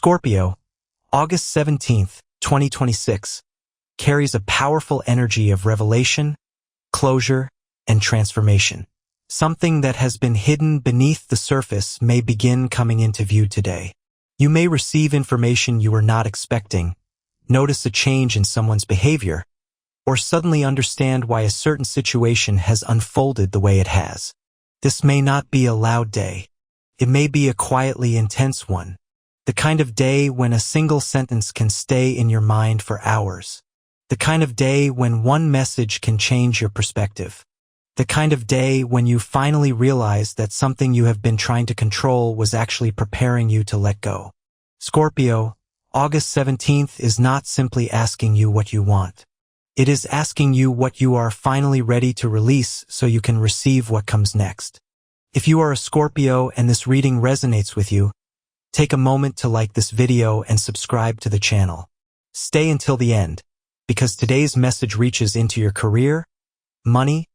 Scorpio, August 17th, 2026, carries a powerful energy of revelation, closure, and transformation. Something that has been hidden beneath the surface may begin coming into view today. You may receive information you were not expecting, notice a change in someone's behavior, or suddenly understand why a certain situation has unfolded the way it has. This may not be a loud day. It may be a quietly intense one. The kind of day when a single sentence can stay in your mind for hours. The kind of day when one message can change your perspective. The kind of day when you finally realize that something you have been trying to control was actually preparing you to let go. Scorpio, August 17th is not simply asking you what you want. It is asking you what you are finally ready to release so you can receive what comes next. If you are a Scorpio and this reading resonates with you, take a moment to like this video and subscribe to the channel. Stay until the end, because today's message reaches into your career, money,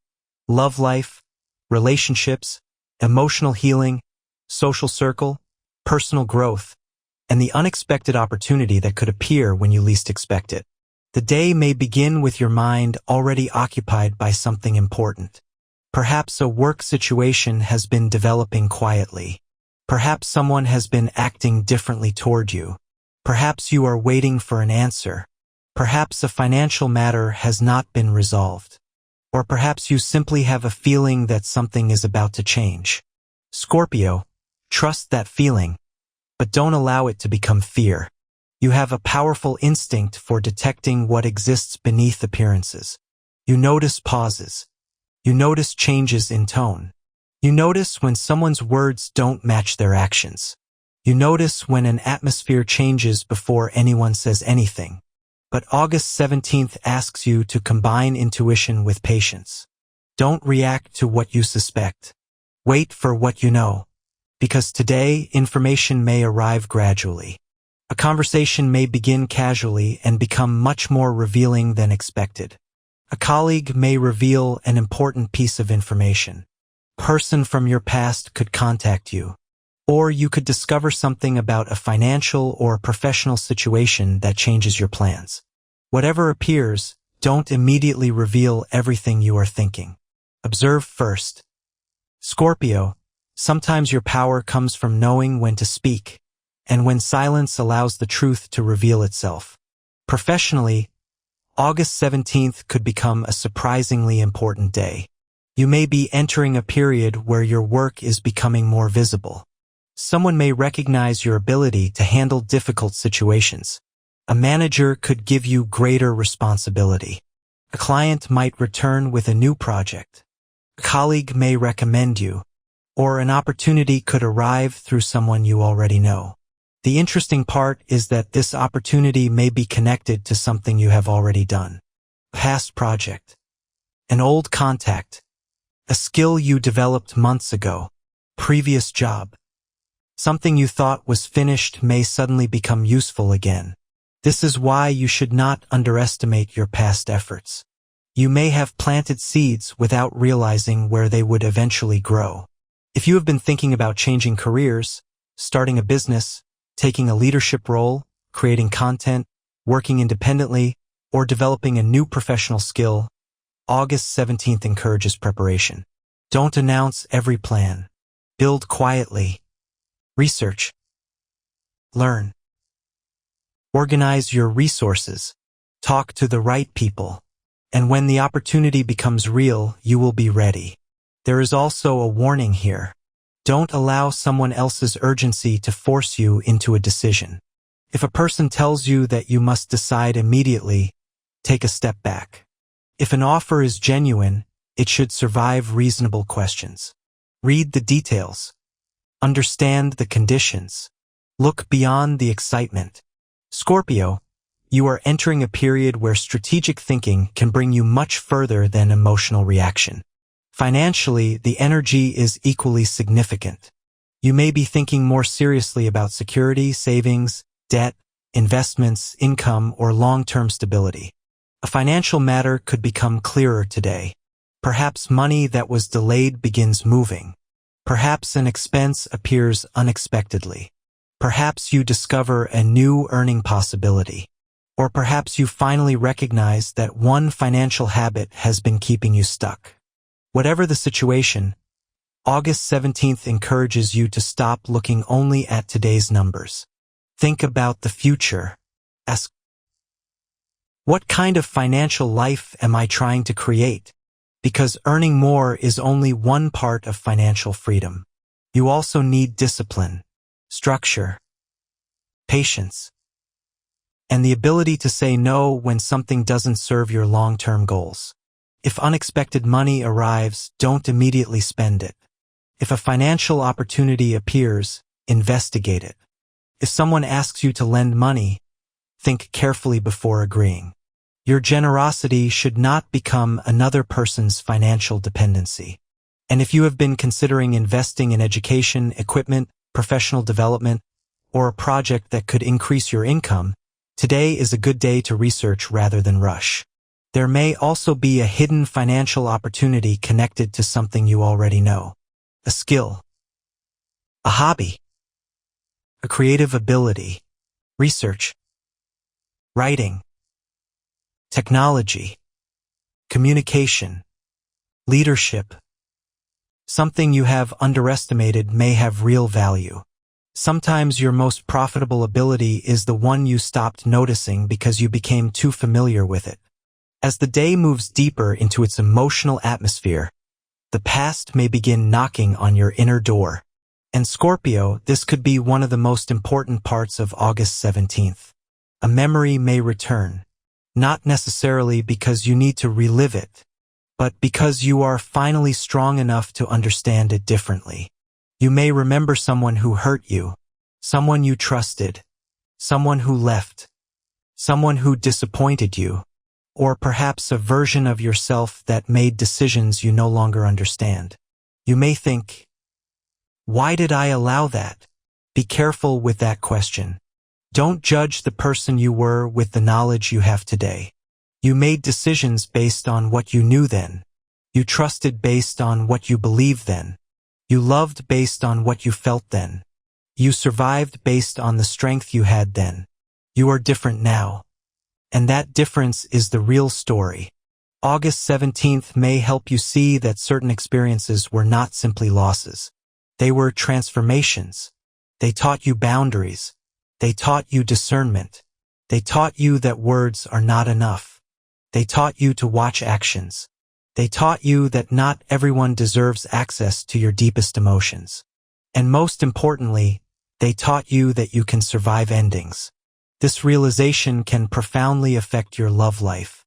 love life, relationships, emotional healing, social circle, personal growth, and the unexpected opportunity that could appear when you least expect it. The day may begin with your mind already occupied by something important. Perhaps a work situation has been developing quietly. Perhaps someone has been acting differently toward you. Perhaps you are waiting for an answer. Perhaps a financial matter has not been resolved. Or perhaps you simply have a feeling that something is about to change. Scorpio, trust that feeling, but don't allow it to become fear. You have a powerful instinct for detecting what exists beneath appearances. You notice pauses. You notice changes in tone. You notice when someone's words don't match their actions. You notice when an atmosphere changes before anyone says anything. But August 17th asks you to combine intuition with patience. Don't react to what you suspect. Wait for what you know. Because today, information may arrive gradually. A conversation may begin casually and become much more revealing than expected. A colleague may reveal an important piece of information. A person from your past could contact you. Or you could discover something about a financial or professional situation that changes your plans. Whatever appears, don't immediately reveal everything you are thinking. Observe first. Scorpio, sometimes your power comes from knowing when to speak, and when silence allows the truth to reveal itself. Professionally, August 17th could become a surprisingly important day. You may be entering a period where your work is becoming more visible. Someone may recognize your ability to handle difficult situations. A manager could give you greater responsibility. A client might return with a new project. A colleague may recommend you, or an opportunity could arrive through someone you already know. The interesting part is that this opportunity may be connected to something you have already done. A past project, an old contact, a skill you developed months ago, previous job. Something you thought was finished may suddenly become useful again. This is why you should not underestimate your past efforts. You may have planted seeds without realizing where they would eventually grow. If you have been thinking about changing careers, starting a business, taking a leadership role, creating content, working independently, or developing a new professional skill, August 17th encourages preparation. Don't announce every plan. Build quietly. Research. Learn. Organize your resources. Talk to the right people. And when the opportunity becomes real, you will be ready. There is also a warning here. Don't allow someone else's urgency to force you into a decision. If a person tells you that you must decide immediately, take a step back. If an offer is genuine, it should survive reasonable questions. Read the details. Understand the conditions. Look beyond the excitement. Scorpio, you are entering a period where strategic thinking can bring you much further than emotional reaction. Financially, the energy is equally significant. You may be thinking more seriously about security, savings, debt, investments, income, or long-term stability. A financial matter could become clearer today. Perhaps money that was delayed begins moving. Perhaps an expense appears unexpectedly. Perhaps you discover a new earning possibility. Or perhaps you finally recognize that one financial habit has been keeping you stuck. Whatever the situation, August 17th encourages you to stop looking only at today's numbers. Think about the future. Ask, what kind of financial life am I trying to create? Because earning more is only one part of financial freedom. You also need discipline, structure, patience, and the ability to say no when something doesn't serve your long-term goals. If unexpected money arrives, don't immediately spend it. If a financial opportunity appears, investigate it. If someone asks you to lend money, think carefully before agreeing. Your generosity should not become another person's financial dependency. And if you have been considering investing in education, equipment, professional development, or a project that could increase your income, today is a good day to research rather than rush. There may also be a hidden financial opportunity connected to something you already know. A skill, a hobby, a creative ability, research, writing, technology, communication, leadership. Something you have underestimated may have real value. Sometimes your most profitable ability is the one you stopped noticing because you became too familiar with it. As the day moves deeper into its emotional atmosphere, the past may begin knocking on your inner door. And Scorpio, this could be one of the most important parts of August 17th. A memory may return, not necessarily because you need to relive it, but because you are finally strong enough to understand it differently. You may remember someone who hurt you, someone you trusted, someone who left, someone who disappointed you, or perhaps a version of yourself that made decisions you no longer understand. You may think, why did I allow that? Be careful with that question. Don't judge the person you were with the knowledge you have today. You made decisions based on what you knew then. You trusted based on what you believed then. You loved based on what you felt then. You survived based on the strength you had then. You are different now. And that difference is the real story. August 17th may help you see that certain experiences were not simply losses. They were transformations. They taught you boundaries. They taught you discernment. They taught you that words are not enough. They taught you to watch actions. They taught you that not everyone deserves access to your deepest emotions. And most importantly, they taught you that you can survive endings. This realization can profoundly affect your love life.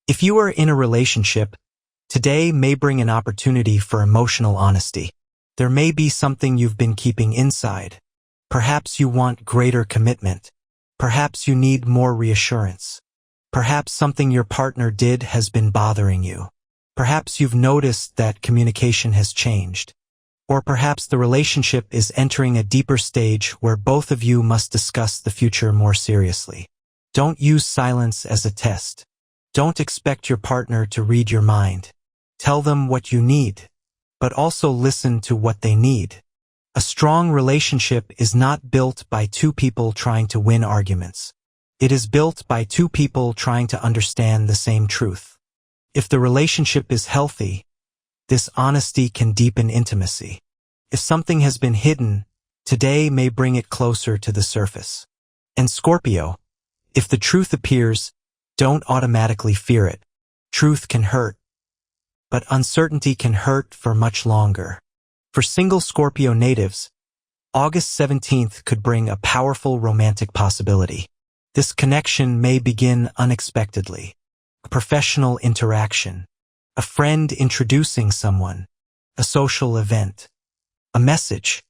If you are in a relationship, today may bring an opportunity for emotional honesty. There may be something you've been keeping inside. Perhaps you want greater commitment. Perhaps you need more reassurance. Perhaps something your partner did has been bothering you. Perhaps you've noticed that communication has changed. Or perhaps the relationship is entering a deeper stage where both of you must discuss the future more seriously. Don't use silence as a test. Don't expect your partner to read your mind. Tell them what you need, but also listen to what they need. A strong relationship is not built by two people trying to win arguments. It is built by two people trying to understand the same truth. If the relationship is healthy, this honesty can deepen intimacy. If something has been hidden, today may bring it closer to the surface. And Scorpio, if the truth appears, don't automatically fear it. Truth can hurt, but uncertainty can hurt for much longer. For single Scorpio natives, August 17th could bring a powerful romantic possibility. This connection may begin unexpectedly. A professional interaction, a friend introducing someone, a social event, a message,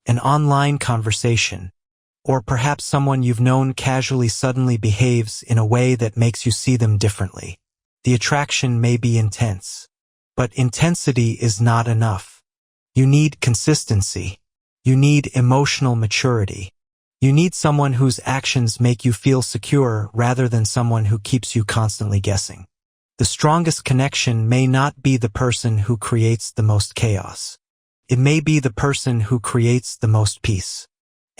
an online conversation, or perhaps someone you've known casually suddenly behaves in a way that makes you see them differently. The attraction may be intense, but intensity is not enough. You need consistency. You need emotional maturity. You need someone whose actions make you feel secure rather than someone who keeps you constantly guessing. The strongest connection may not be the person who creates the most chaos. It may be the person who creates the most peace.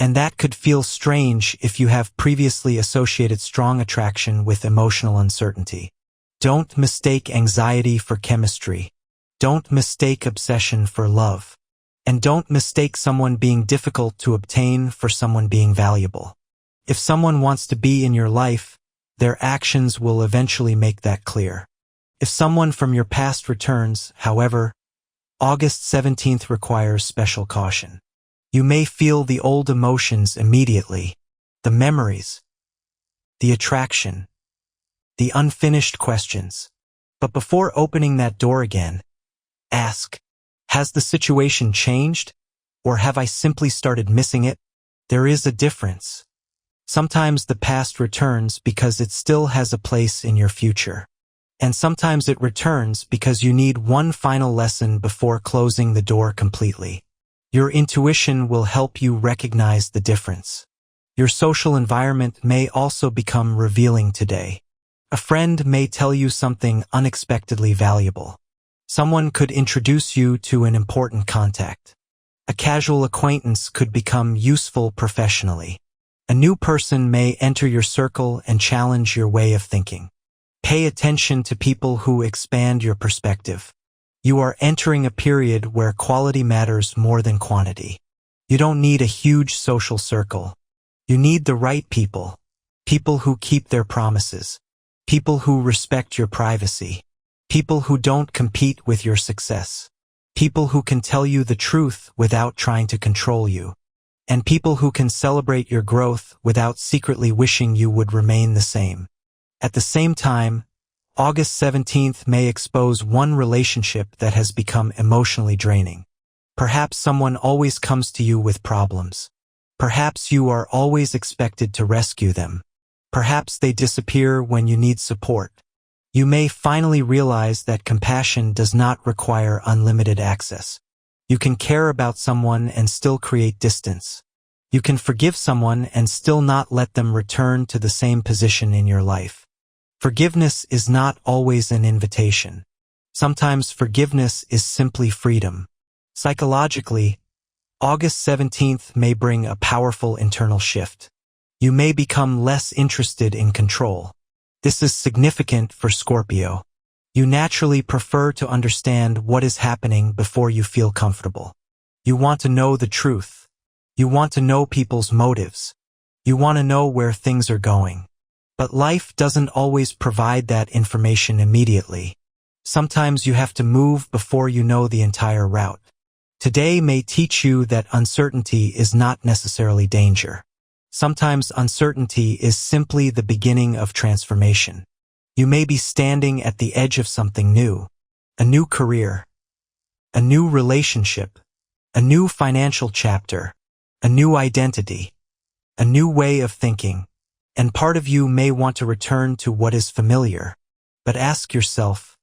And that could feel strange if you have previously associated strong attraction with emotional uncertainty. Don't mistake anxiety for chemistry. Don't mistake obsession for love. And don't mistake someone being difficult to obtain for someone being valuable. If someone wants to be in your life, their actions will eventually make that clear. If someone from your past returns, however, August 17th requires special caution. You may feel the old emotions immediately, the memories, the attraction, the unfinished questions. But before opening that door again, ask, has the situation changed? Or have I simply started missing it? There is a difference. Sometimes the past returns because it still has a place in your future. And sometimes it returns because you need one final lesson before closing the door completely. Your intuition will help you recognize the difference. Your social environment may also become revealing today. A friend may tell you something unexpectedly valuable. Someone could introduce you to an important contact. A casual acquaintance could become useful professionally. A new person may enter your circle and challenge your way of thinking. Pay attention to people who expand your perspective. You are entering a period where quality matters more than quantity. You don't need a huge social circle. You need the right people. People who keep their promises. People who respect your privacy. People who don't compete with your success. People who can tell you the truth without trying to control you. And people who can celebrate your growth without secretly wishing you would remain the same. At the same time, August 17th may expose one relationship that has become emotionally draining. Perhaps someone always comes to you with problems. Perhaps you are always expected to rescue them. Perhaps they disappear when you need support. You may finally realize that compassion does not require unlimited access. You can care about someone and still create distance. You can forgive someone and still not let them return to the same position in your life. Forgiveness is not always an invitation. Sometimes forgiveness is simply freedom. Psychologically, August 17th may bring a powerful internal shift. You may become less interested in control. This is significant for Scorpio. You naturally prefer to understand what is happening before you feel comfortable. You want to know the truth. You want to know people's motives. You want to know where things are going. But life doesn't always provide that information immediately. Sometimes you have to move before you know the entire route. Today may teach you that uncertainty is not necessarily danger. Sometimes uncertainty is simply the beginning of transformation. You may be standing at the edge of something new, a new career, a new relationship, a new financial chapter, a new identity, a new way of thinking, and part of you may want to return to what is familiar. But ask yourself,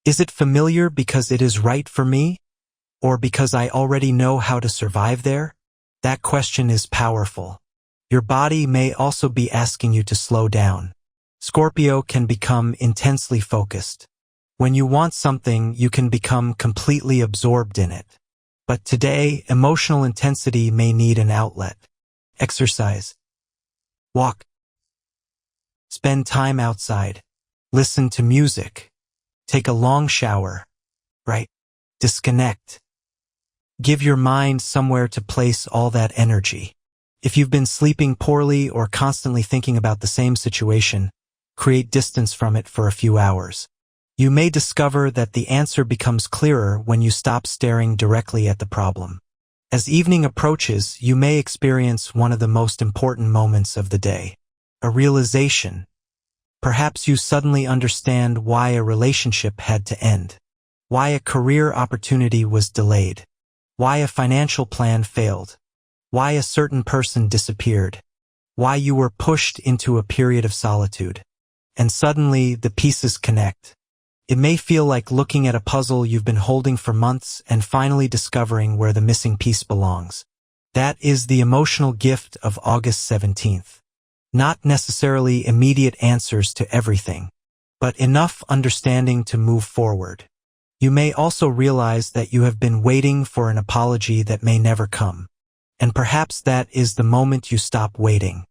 is it familiar because it is right for me, or because I already know how to survive there? That question is powerful. Your body may also be asking you to slow down. Scorpio can become intensely focused. When you want something, you can become completely absorbed in it. But today, emotional intensity may need an outlet. Exercise. Walk. Spend time outside. Listen to music. Take a long shower. Right? Disconnect. Give your mind somewhere to place all that energy. If you've been sleeping poorly or constantly thinking about the same situation, create distance from it for a few hours. You may discover that the answer becomes clearer when you stop staring directly at the problem. As evening approaches, you may experience one of the most important moments of the day. A realization. Perhaps you suddenly understand why a relationship had to end. Why a career opportunity was delayed. Why a financial plan failed. Why a certain person disappeared. Why you were pushed into a period of solitude. And suddenly, the pieces connect. It may feel like looking at a puzzle you've been holding for months and finally discovering where the missing piece belongs. That is the emotional gift of August 17th. Not necessarily immediate answers to everything, but enough understanding to move forward. You may also realize that you have been waiting for an apology that may never come. And perhaps that is the moment you stop waiting.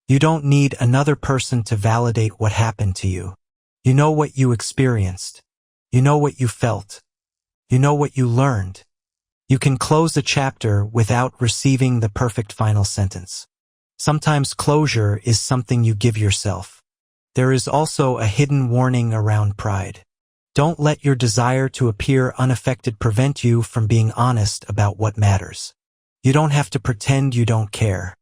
You don't need another person to validate what happened to you. You know what you experienced. You know what you felt. You know what you learned. You can close a chapter without receiving the perfect final sentence. Sometimes closure is something you give yourself. There is also a hidden warning around pride. Don't let your desire to appear unaffected prevent you from being honest about what matters. You don't have to pretend you don't care.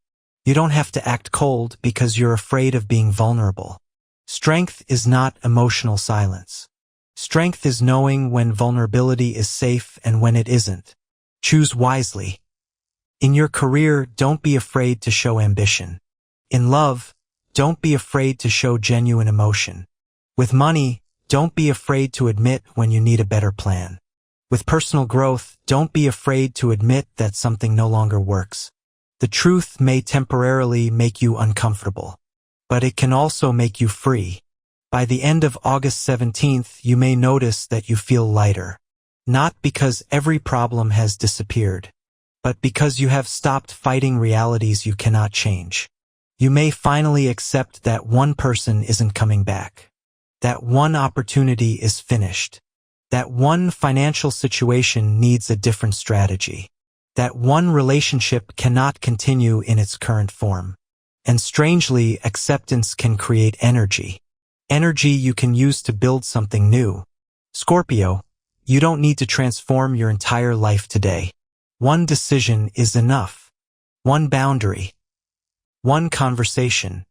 You don't have to act cold because you're afraid of being vulnerable. Strength is not emotional silence. Strength is knowing when vulnerability is safe and when it isn't. Choose wisely. In your career, don't be afraid to show ambition. In love, don't be afraid to show genuine emotion. With money, don't be afraid to admit when you need a better plan. With personal growth, don't be afraid to admit that something no longer works. The truth may temporarily make you uncomfortable, but it can also make you free. By the end of August 17th, you may notice that you feel lighter. Not because every problem has disappeared, but because you have stopped fighting realities you cannot change. You may finally accept that one person isn't coming back. That one opportunity is finished. That one financial situation needs a different strategy. That one relationship cannot continue in its current form. And strangely, acceptance can create energy. Energy you can use to build something new. Scorpio, you don't need to transform your entire life today. One decision is enough. One boundary. One conversation.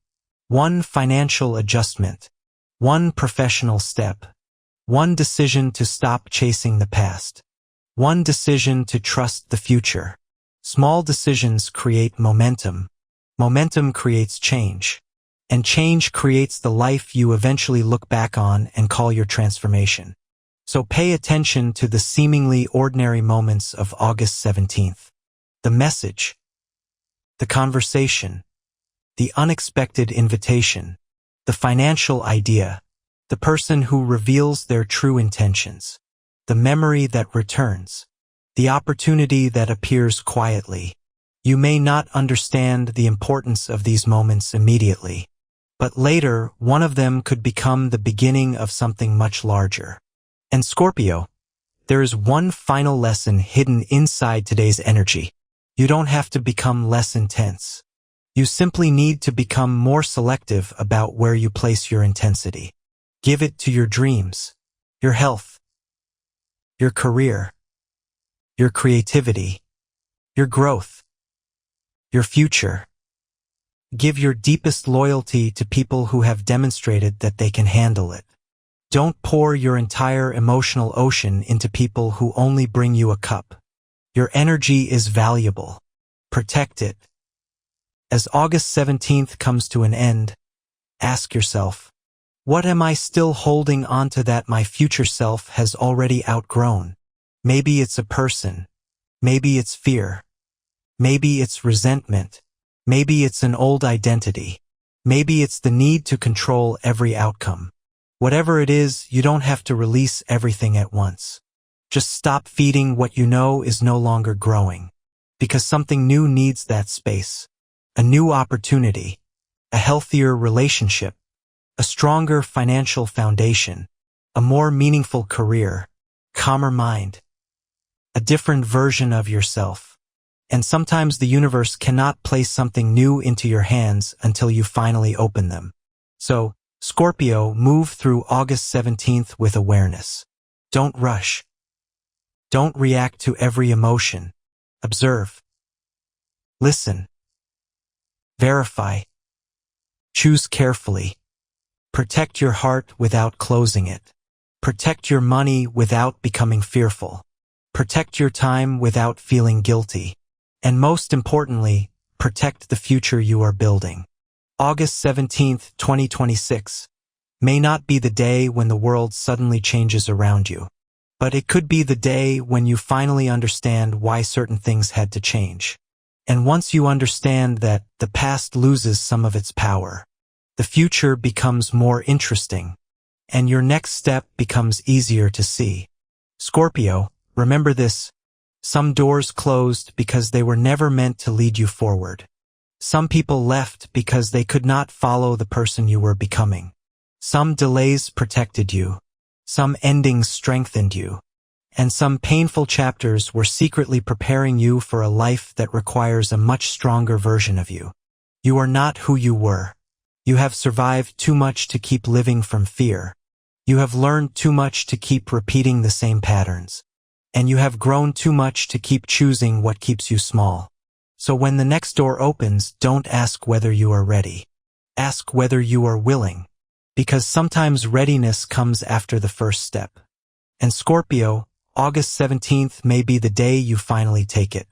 One financial adjustment. One professional step. One decision to stop chasing the past. One decision to trust the future. Small decisions create momentum. Momentum creates change. And change creates the life you eventually look back on and call your transformation. So pay attention to the seemingly ordinary moments of August 17th. The message. The conversation. The unexpected invitation. The financial idea. The person who reveals their true intentions. The memory that returns. The opportunity that appears quietly. You may not understand the importance of these moments immediately, but later one of them could become the beginning of something much larger. And Scorpio, there is one final lesson hidden inside today's energy. You don't have to become less intense. You simply need to become more selective about where you place your intensity. Give it to your dreams, your health, your career, your creativity, your growth, your future. Give your deepest loyalty to people who have demonstrated that they can handle it. Don't pour your entire emotional ocean into people who only bring you a cup. Your energy is valuable. Protect it. As August 17th comes to an end, ask yourself, what am I still holding onto that my future self has already outgrown? Maybe it's a person. Maybe it's fear. Maybe it's resentment. Maybe it's an old identity. Maybe it's the need to control every outcome. Whatever it is, you don't have to release everything at once. Just stop feeding what you know is no longer growing. Because something new needs that space. A new opportunity. A healthier relationship. A stronger financial foundation. A more meaningful career. Calmer mind. A different version of yourself. And sometimes the universe cannot place something new into your hands until you finally open them. So, Scorpio, move through August 17th with awareness. Don't rush. Don't react to every emotion. Observe. Listen. Verify. Choose carefully. Protect your heart without closing it. Protect your money without becoming fearful. Protect your time without feeling guilty. And most importantly, protect the future you are building. August 17th, 2026 may not be the day when the world suddenly changes around you, but it could be the day when you finally understand why certain things had to change. And once you understand that the past loses some of its power, the future becomes more interesting, and your next step becomes easier to see. Scorpio, remember this: Some doors closed because they were never meant to lead you forward. Some people left because they could not follow the person you were becoming. Some delays protected you. Some endings strengthened you. And some painful chapters were secretly preparing you for a life that requires a much stronger version of you. You are not who you were. You have survived too much to keep living from fear. You have learned too much to keep repeating the same patterns. And you have grown too much to keep choosing what keeps you small. So when the next door opens, don't ask whether you are ready. Ask whether you are willing. Because sometimes readiness comes after the first step. And Scorpio, August 17th may be the day you finally take it.